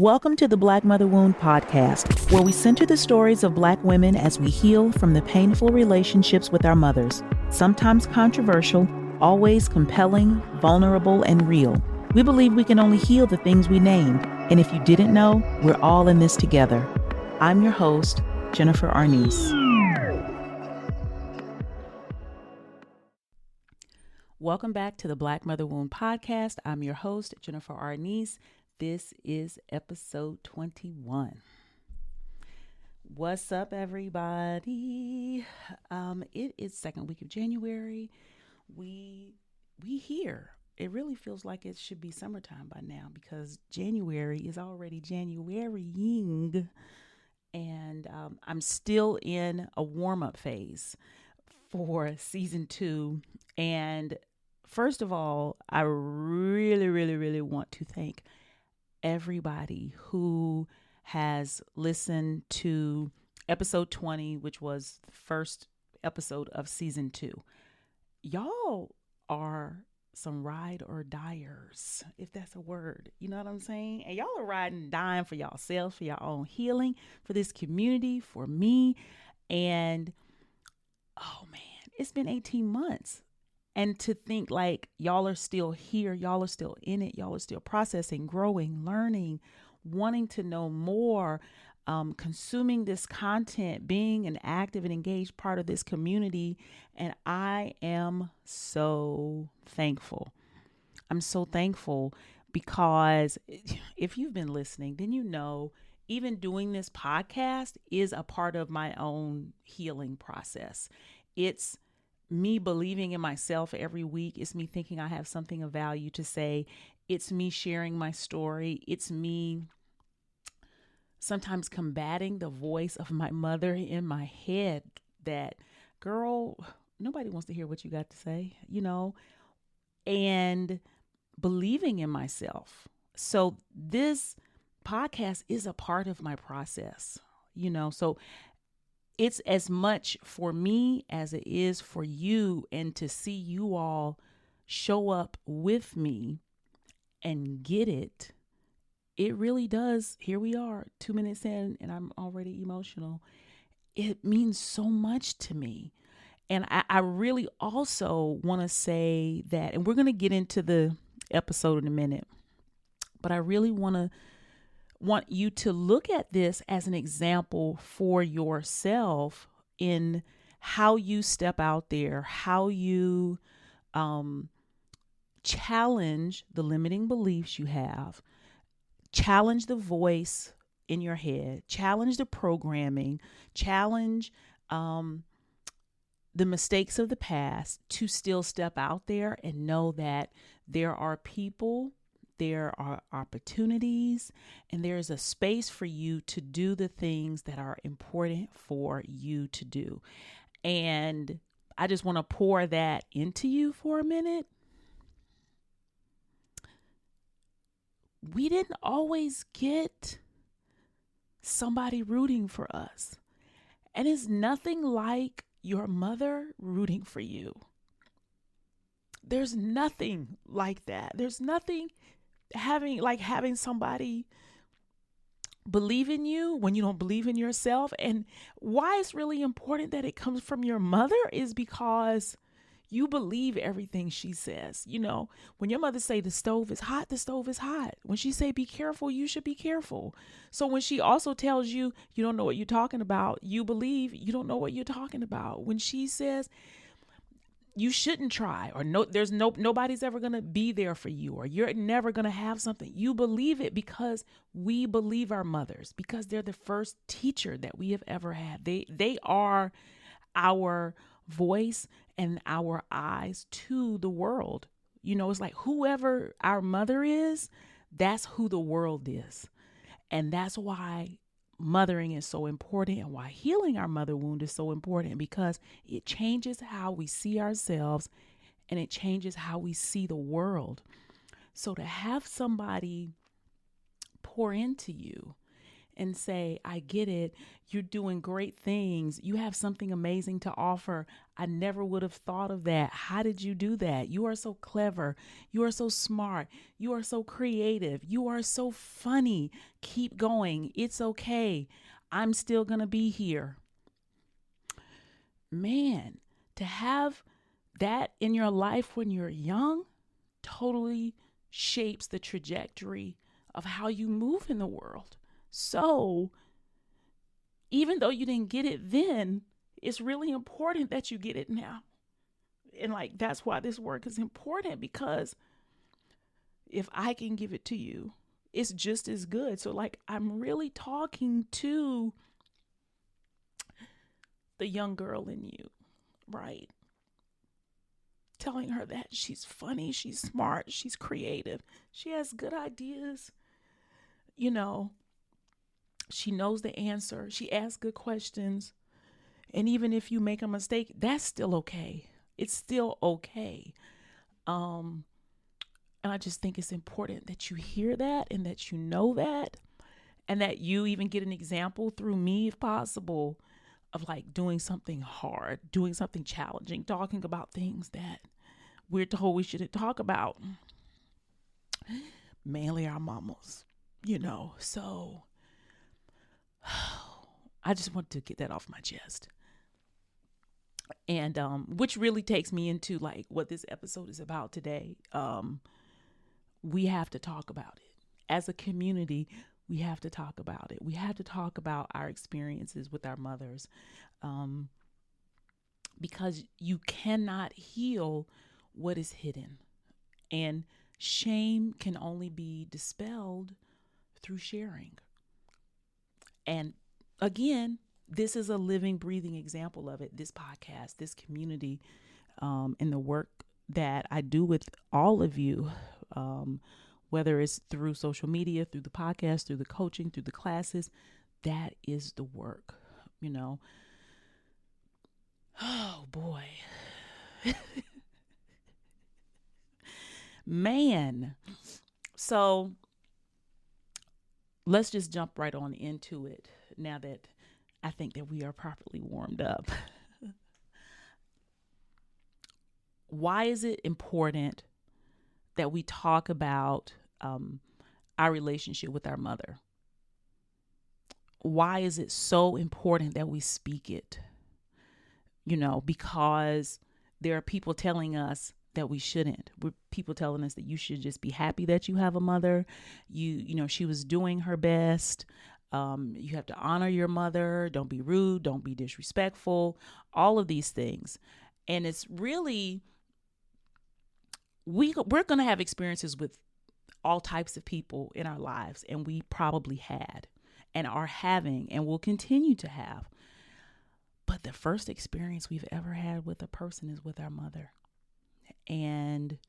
Welcome to the Black Mother Wound podcast, where we center the stories of Black women as we heal from the painful relationships with our mothers. Sometimes controversial, always compelling, vulnerable, and real. We believe we can only heal the things we name, and if you didn't know, we're all in this together. I'm your host, Jennifer Arnice. Welcome back to the Black Mother Wound podcast. I'm your host, Jennifer Arnice. This is episode 21. What's up, everybody? It is second week of January. We here. It really feels like it should be summertime by now because January is already Januarying, and I'm still in a warm-up phase for season 2. And first of all, I really want to thank everybody who has listened to episode 20, which was the first episode of season 2. Y'all are some ride or diers, if that's a word. You know what I'm saying? And y'all are riding and dying for yourselves, for your own healing, for this community, for me. And oh man, it's been 18 months. And to think like y'all are still here, y'all are still in it, y'all are still processing, growing, learning, wanting to know more, consuming this content, being an active and engaged part of this community. And I am so thankful. I'm so thankful because if you've been listening, then you know even doing this podcast is a part of my own healing process. It's me believing in myself every week. It's me thinking I have something of value to say. It's me sharing my story. It's me sometimes combating the voice of my mother in my head that, girl, nobody wants to hear what you got to say, and believing in myself. So this podcast is a part of my process, so it's as much for me as it is for you, and to see you all show up with me and get it. It really does. Here we are, 2 minutes in, and I'm already emotional. It means so much to me. And I really also want to say that, and we're going to get into the episode in a minute, but I really want you to look at this as an example for yourself in how you step out there, how you challenge the limiting beliefs you have, challenge the voice in your head, challenge the programming, challenge the mistakes of the past, to still step out there and know that there are people, there are opportunities, and there is a space for you to do the things that are important for you to do. And I just want to pour that into you for a minute. We didn't always get somebody rooting for us. And it's nothing like your mother rooting for you. There's nothing like that. There's nothing having somebody believe in you when you don't believe in yourself. And why it's really important that it comes from your mother is because you believe everything she says. When your mother say the stove is hot, the stove is hot. When she say be careful, you should be careful. So when she also tells you you don't know what you're talking about, you believe you don't know what you're talking about. When she says you shouldn't try, or nobody's ever going to be there for you, or you're never going to have something, you believe it because we believe our mothers, because they're the first teacher that we have ever had. They are our voice and our eyes to the world. It's like whoever our mother is, that's who the world is. And that's why mothering is so important, and why healing our mother wound is so important, because it changes how we see ourselves and it changes how we see the world. So to have somebody pour into you and say, I get it. You're doing great things. You have something amazing to offer. I never would have thought of that. How did you do that? You are so clever. You are so smart. You are so creative. You are so funny. Keep going. It's okay. I'm still going to be here. Man, to have that in your life when you're young totally shapes the trajectory of how you move in the world. So, even though you didn't get it then, it's really important that you get it now. And like, that's why this work is important, because if I can give it to you, it's just as good. So, like, I'm really talking to the young girl in you, right? Telling her that she's funny, she's smart, she's creative, she has good ideas. You know, she knows the answer, she asks good questions. And even if you make a mistake, that's still okay. It's still okay. And I just think it's important that you hear that and that you know that, and that you even get an example through me, if possible, of like doing something hard, doing something challenging, talking about things that we're told we shouldn't talk about. Mainly our mamas, you know. So I just wanted to get that off my chest. And which really takes me into like what this episode is about today. We have to talk about it. As a community, we have to talk about it. We have to talk about our experiences with our mothers, because you cannot heal what is hidden. And shame can only be dispelled through sharing. And again, this is a living, breathing example of it. This podcast, this community, and the work that I do with all of you, whether it's through social media, through the podcast, through the coaching, through the classes, that is the work, you know. Oh boy. Man. So let's just jump right on into it now that I think that we are properly warmed up. Why is it important that we talk about our relationship with our mother? Why is it so important that we speak it? You know, because there are people telling us that we shouldn't. We're people telling us that you should just be happy that you have a mother. You know, she was doing her best. You have to honor your mother. Don't be rude. Don't be disrespectful. All of these things. And it's really, we're going to have experiences with all types of people in our lives. And we probably had and are having and will continue to have. But the first experience we've ever had with a person is with our mother. And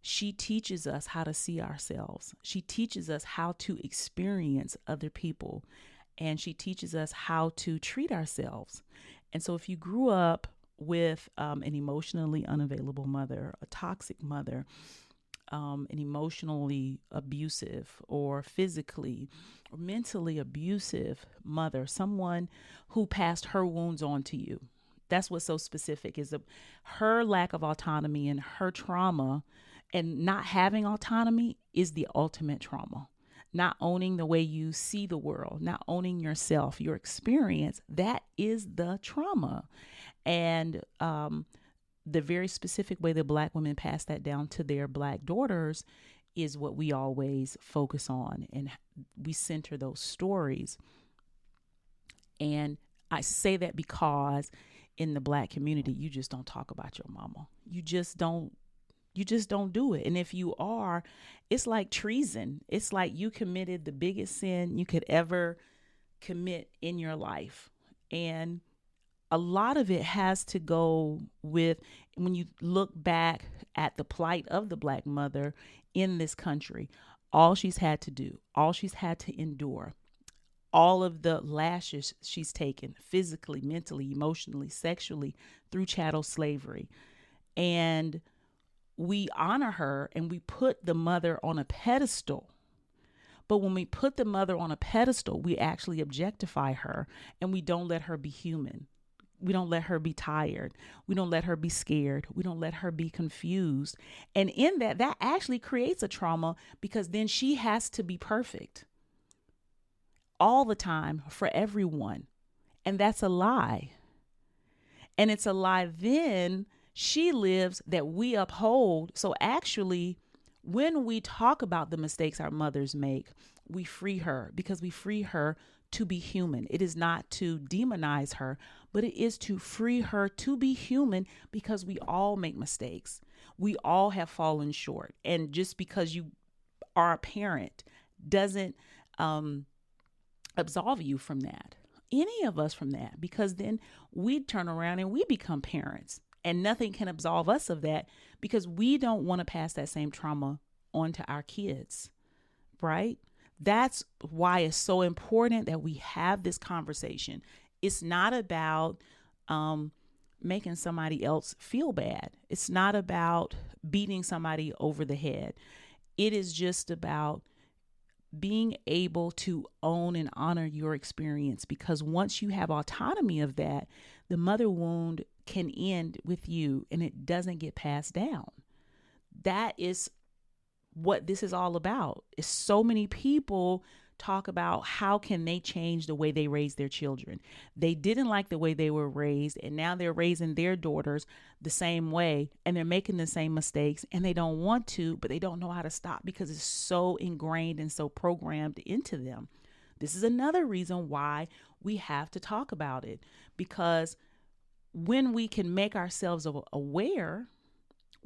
she teaches us how to see ourselves. She teaches us how to experience other people. And she teaches us how to treat ourselves. And so if you grew up with an emotionally unavailable mother, a toxic mother, an emotionally abusive or physically or mentally abusive mother, someone who passed her wounds on to you. That's what's so specific, is her lack of autonomy and her trauma, and not having autonomy is the ultimate trauma. Not owning the way you see the world, not owning yourself, your experience, that is the trauma. And the very specific way that Black women pass that down to their Black daughters is what we always focus on. And we center those stories. And I say that because in the Black community, you just don't talk about your mama. You just don't do it. And if you are, it's like treason. It's like you committed the biggest sin you could ever commit in your life. And a lot of it has to go with, when you look back at the plight of the Black mother in this country, all she's had to do, all she's had to endure, all of the lashes she's taken physically, mentally, emotionally, sexually through chattel slavery. And we honor her and we put the mother on a pedestal. But when we put the mother on a pedestal, we actually objectify her, and we don't let her be human. We don't let her be tired. We don't let her be scared. We don't let her be confused. And in that, that actually creates a trauma, because then she has to be perfect all the time for everyone. And that's a lie. And it's a lie then she lives that we uphold. So actually, when we talk about the mistakes our mothers make, we free her, because we free her to be human. It is not to demonize her, but it is to free her to be human, because we all make mistakes. We all have fallen short. And just because you are a parent doesn't absolve you from that. Any of us from that, because then we turn around and we become parents, and nothing can absolve us of that, because we don't want to pass that same trauma on to our kids, right? That's why it's so important that we have this conversation. It's not about making somebody else feel bad. It's not about beating somebody over the head. It is just about being able to own and honor your experience, because once you have autonomy of that, the mother wound can end with you and it doesn't get passed down. That is what this is all about. Is so many people talk about how can they change the way they raise their children. They didn't like the way they were raised, and now they're raising their daughters the same way, and they're making the same mistakes, and they don't want to, but they don't know how to stop, because it's so ingrained and so programmed into them. This is another reason why we have to talk about it, because when we can make ourselves aware,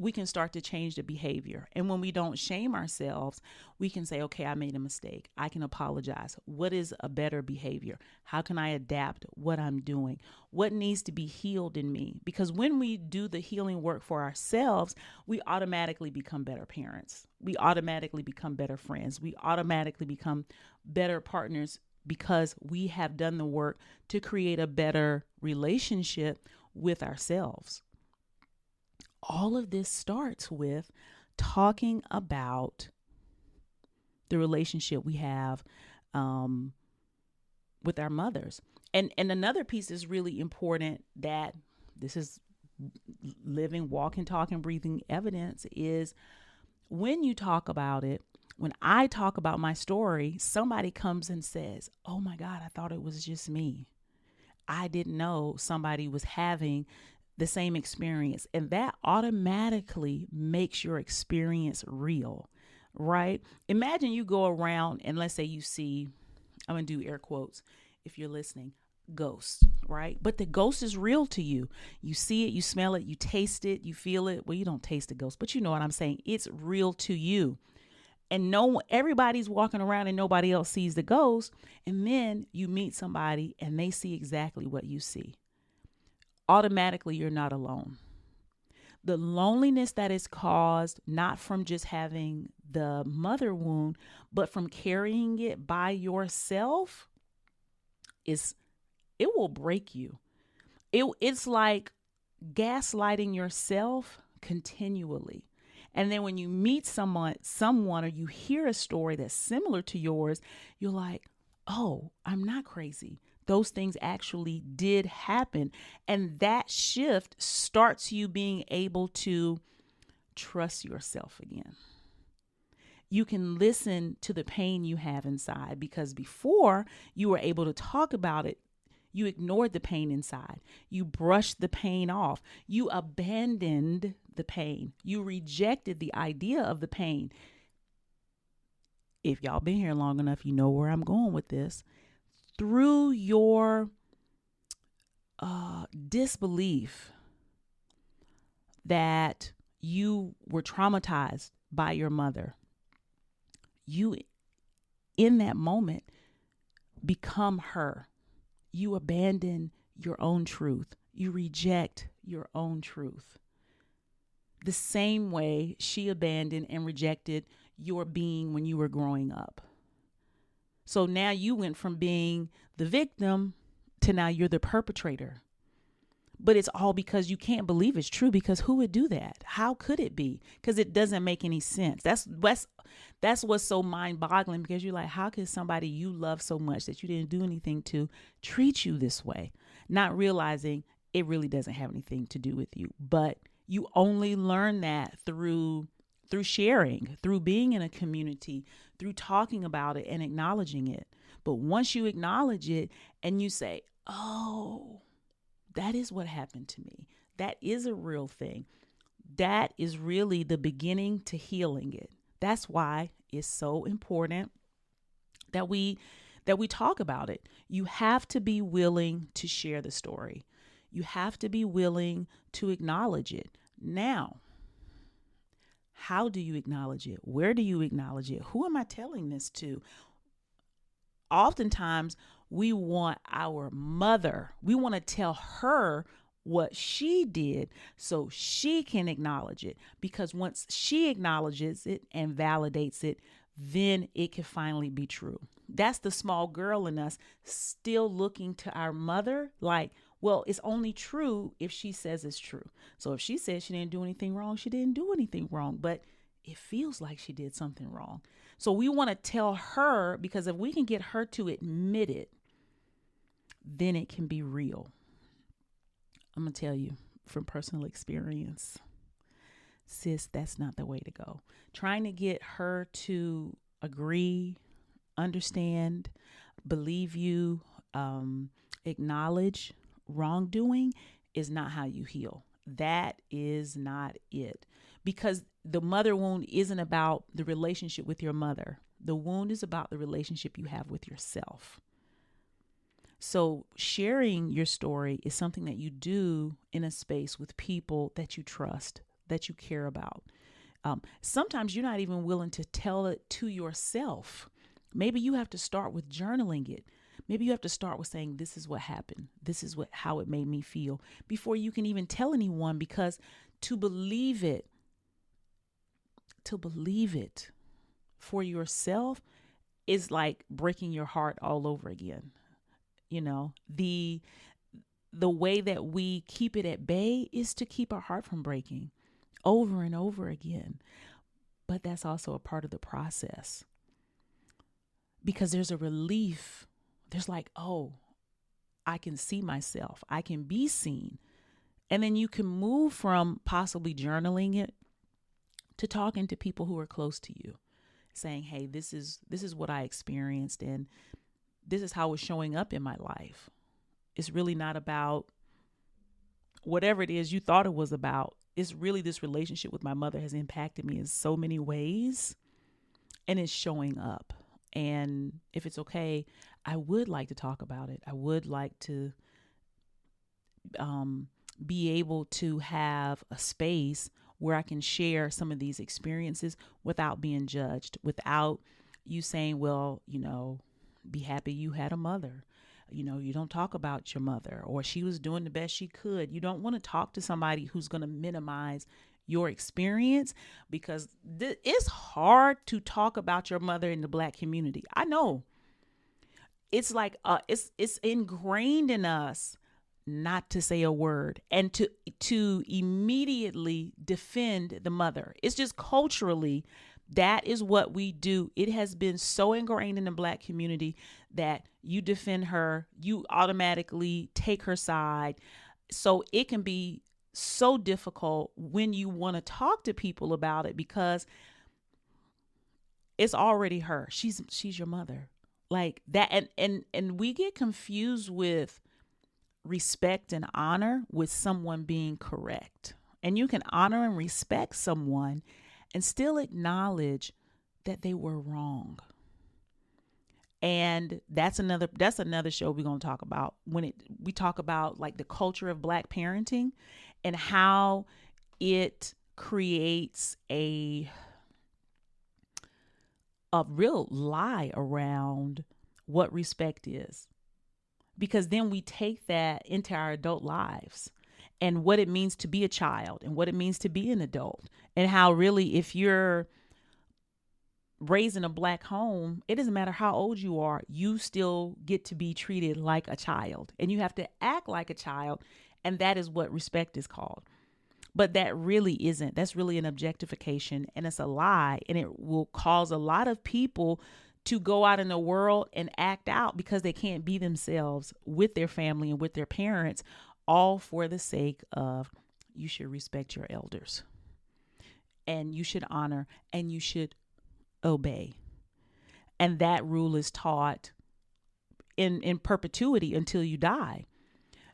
we can start to change the behavior. And when we don't shame ourselves, we can say, okay, I made a mistake. I can apologize. What is a better behavior? How can I adapt what I'm doing? What needs to be healed in me? Because when we do the healing work for ourselves, we automatically become better parents. We automatically become better friends. We automatically become better partners, because we have done the work to create a better relationship with ourselves. All of this starts with talking about the relationship we have with our mothers. And another piece is really important, that this is living, walking, talking, breathing evidence, is when you talk about it, when I talk about my story, somebody comes and says, oh my God, I thought it was just me. I didn't know somebody was having the same experience. And that automatically makes your experience real, right? Imagine you go around and let's say you see, I'm going to do air quotes if you're listening, ghosts, right? But the ghost is real to you. You see it, you smell it, you taste it, you feel it. Well, you don't taste the ghost, but you know what I'm saying. It's real to you. And everybody's walking around and nobody else sees the ghost. And then you meet somebody and they see exactly what you see. Automatically, you're not alone. The loneliness that is caused not from just having the mother wound, but from carrying it by yourself, it will break you. It's like gaslighting yourself continually. And then when you meet someone, or you hear a story that's similar to yours, you're like, oh, I'm not crazy. Those things actually did happen. And that shift starts you being able to trust yourself again. You can listen to the pain you have inside, because before you were able to talk about it, you ignored the pain inside. You brushed the pain off. You abandoned the pain. You rejected the idea of the pain. If y'all been here long enough, you know where I'm going with this. Through your disbelief that you were traumatized by your mother, you, in that moment, become her. You abandon your own truth. You reject your own truth. The same way she abandoned and rejected your being when you were growing up. So now you went from being the victim to now you're the perpetrator. But it's all because you can't believe it's true, because who would do that? How could it be? Because it doesn't make any sense. That's what's so mind-boggling, because you're like, how could somebody you love so much that you didn't do anything to treat you this way? Not realizing it really doesn't have anything to do with you. But you only learn that through sharing, through being in a community, through talking about it and acknowledging it. But once you acknowledge it and you say, oh, that is what happened to me, that is a real thing, that is really the beginning to healing it. That's why it's so important that we talk about it. You have to be willing to share the story. You have to be willing to acknowledge it. Now, how do you acknowledge it? Where do you acknowledge it? Who am I telling this to? Oftentimes, we want our mother, we want to tell her what she did so she can acknowledge it. Because once she acknowledges it and validates it, then it can finally be true. That's the small girl in us still looking to our mother like, well, it's only true if she says it's true. So if she says she didn't do anything wrong, she didn't do anything wrong. But it feels like she did something wrong. So we want to tell her, because if we can get her to admit it, then it can be real. I'm going to tell you from personal experience, sis, that's not the way to go. Trying to get her to agree, understand, believe you, acknowledge wrongdoing is not how you heal. That is not it. Because the mother wound isn't about the relationship with your mother. The wound is about the relationship you have with yourself. So sharing your story is something that you do in a space with people that you trust, that you care about. Sometimes you're not even willing to tell it to yourself. Maybe you have to start with journaling it. Maybe you have to start with saying, this is what happened. This is how it made me feel, before you can even tell anyone, because to believe it for yourself is like breaking your heart all over again. You know, the way that we keep it at bay is to keep our heart from breaking over and over again. But that's also a part of the process, because there's a relief. There's like, oh, I can see myself. I can be seen. And then you can move from possibly journaling it to talking to people who are close to you, saying, hey, this is what I experienced, and this is how it's showing up in my life. It's really not about whatever it is you thought it was about. It's really, this relationship with my mother has impacted me in so many ways, and it's showing up. And if it's okay, I would like to talk about it. I would like to be able to have a space where I can share some of these experiences without being judged, without you saying, well, be happy you had a mother. You don't talk about your mother, or she was doing the best she could. You don't want to talk to somebody who's going to minimize your experience, because it's hard to talk about your mother in the Black community. I know it's like, it's ingrained in us not to say a word and to immediately defend the mother. It's just culturally, that is what we do. It has been so ingrained in the Black community that you defend her, you automatically take her side. So it can be so difficult when you want to talk to people about it, because it's already her. She's your mother. Like that. And we get confused with respect and honor with someone being correct. And you can honor and respect someone and still acknowledge that they were wrong. And that's another show we're going to talk about when we talk about like the culture of Black parenting and how it creates a real lie around what respect is. Because then we take that into our adult lives and what it means to be a child and what it means to be an adult, and how really if you're raised in a black home, it doesn't matter how old you are, you still get to be treated like a child and you have to act like a child. And that is what respect is called. But that really isn't. That's really an objectification and it's a lie. And it will cause a lot of people to go out in the world and act out because they can't be themselves with their family and with their parents, all for the sake of you should respect your elders and you should honor and you should obey. And that rule is taught in perpetuity until you die.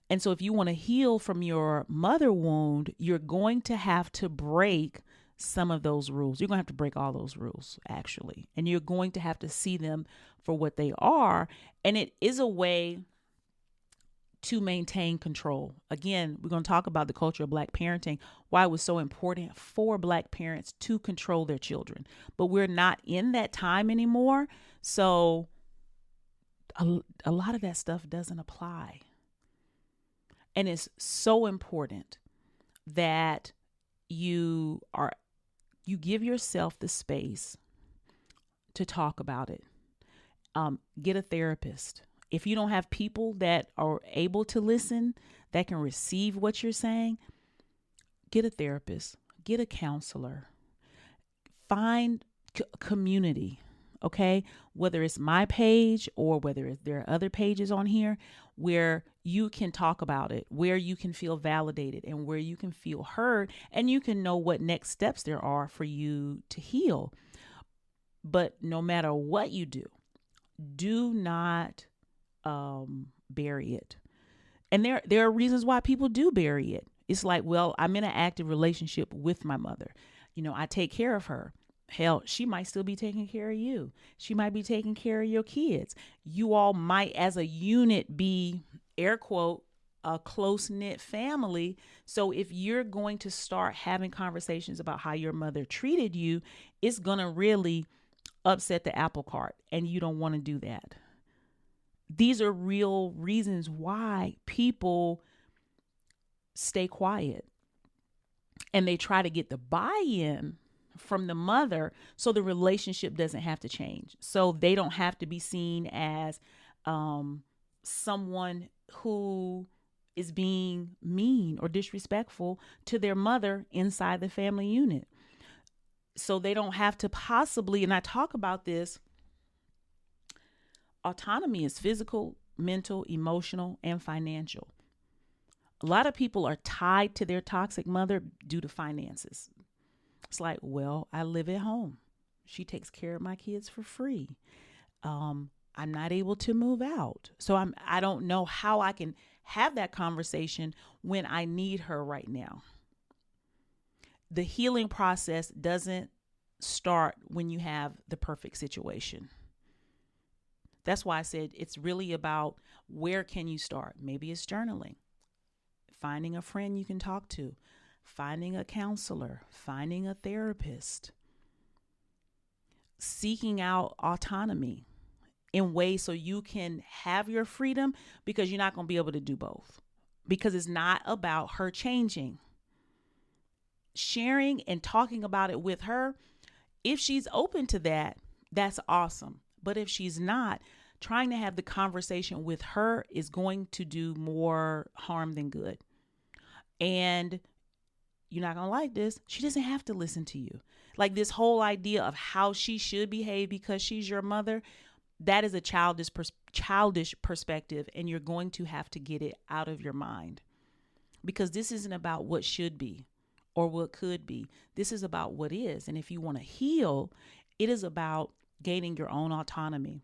And so if you want to heal from your mother wound, you're going to have to break some of those rules. You're going to have to break all those rules, actually. And you're going to have to see them for what they are. And it is a way to maintain control. Again, we're going to talk about the culture of Black parenting, why it was so important for Black parents to control their children. But we're not in that time anymore. So a lot of that stuff doesn't apply. And it's so important that you give yourself the space to talk about it. Get a therapist. If you don't have people that are able to listen, that can receive what you're saying, get a therapist, get a counselor, find community. Okay, whether it's my page or whether there are other pages on here where you can talk about it, where you can feel validated and where you can feel heard and you can know what next steps there are for you to heal. But no matter what you do, do not bury it. And there are reasons why people do bury it. It's like, well, I'm in an active relationship with my mother. I take care of her. Hell, she might still be taking care of you. She might be taking care of your kids. You all might, as a unit, be, air quote, a close-knit family. So if you're going to start having conversations about how your mother treated you, it's going to really upset the apple cart. And you don't want to do that. These are real reasons why people stay quiet. And they try to get the buy-in from the mother so the relationship doesn't have to change. So they don't have to be seen as someone who is being mean or disrespectful to their mother inside the family unit. So they don't have to possibly, and I talk about this, autonomy is physical, mental, emotional, and financial. A lot of people are tied to their toxic mother due to finances. It's like, well, I live at home. She takes care of my kids for free. I'm not able to move out. So I don't know how I can have that conversation when I need her right now. The healing process doesn't start when you have the perfect situation. That's why I said it's really about where can you start? Maybe it's journaling, finding a friend you can talk to, finding a counselor, finding a therapist, seeking out autonomy in ways so you can have your freedom, because you're not going to be able to do both, because it's not about her changing. Sharing and talking about it with her, if she's open to that, that's awesome. But if she's not, trying to have the conversation with her is going to do more harm than good. And you're not going to like this. She doesn't have to listen to you. Like this whole idea of how she should behave because she's your mother, that is a childish perspective, and you're going to have to get it out of your mind, because this isn't about what should be or what could be. This is about what is. And if you want to heal, it is about gaining your own autonomy.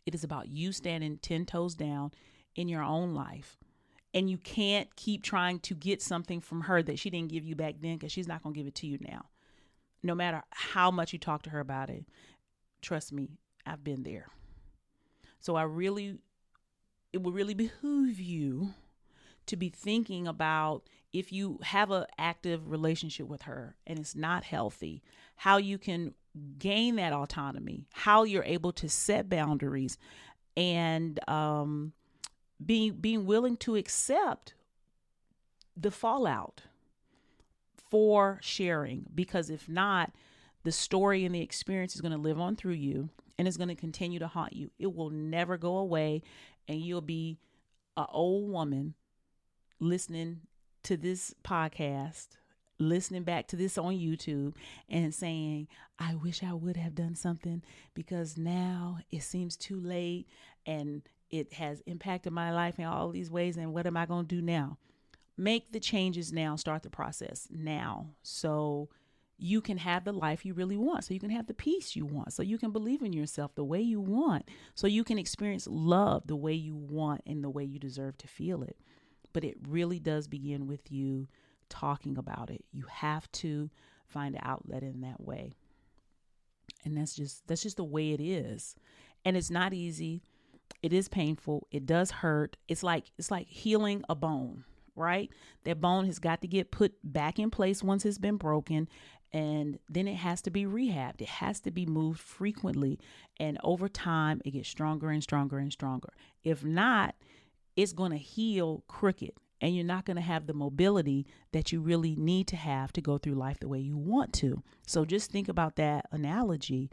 It is about you standing 10 toes down in your own life. And you can't keep trying to get something from her that she didn't give you back then, because she's not going to give it to you now. No matter how much you talk to her about it. Trust me, I've been there. So it would really behoove you to be thinking about, if you have an active relationship with her and it's not healthy, how you can gain that autonomy, how you're able to set boundaries, and being willing to accept the fallout for sharing. Because if not, The story and the experience is going to live on through you, and it's going to continue to haunt you. It will never go away, and you'll be an old woman listening to this podcast, listening back to this on YouTube and saying, I wish I would have done something because now it seems too late and it has impacted my life in all these ways. And what am I going to do now? Make the changes now. Start the process now. So you can have the life you really want. So you can have the peace you want. So you can believe in yourself the way you want. So you can experience love the way you want and the way you deserve to feel it. But it really does begin with you talking about it. You have to find an outlet in that way. And that's just the way it is. And it's not easy. It is painful. It does hurt. It's like healing a bone, right? That bone has got to get put back in place once it's been broken. And then it has to be rehabbed. It has to be moved frequently. And over time, it gets stronger and stronger and stronger. If not, it's going to heal crooked. And you're not going to have the mobility that you really need to have to go through life the way you want to. So just think about that analogy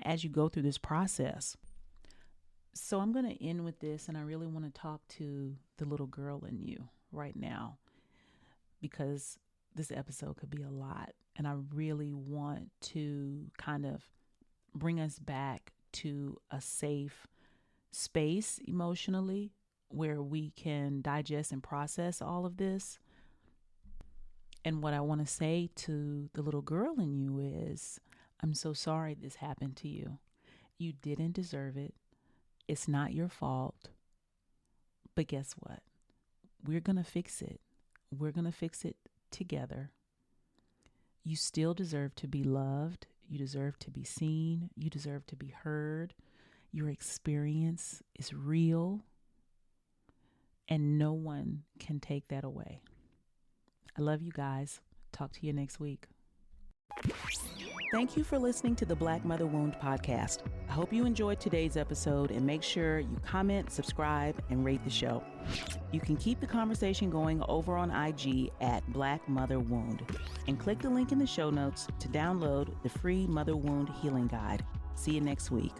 as you go through this process. So I'm going to end with this, and I really want to talk to the little girl in you right now, because this episode could be a lot. And I really want to kind of bring us back to a safe space emotionally where we can digest and process all of this. And what I want to say to the little girl in you is, I'm so sorry this happened to you. You didn't deserve it. It's not your fault. But guess what? We're going to fix it. We're going to fix it together. You still deserve to be loved. You deserve to be seen. You deserve to be heard. Your experience is real. And no one can take that away. I love you guys. Talk to you next week. Thank you for listening to the Black Mother Wound podcast. I hope you enjoyed today's episode, and make sure you comment, subscribe, and rate the show. You can keep the conversation going over on IG at Black Mother Wound, and click the link in the show notes to download the free Mother Wound Healing Guide. See you next week.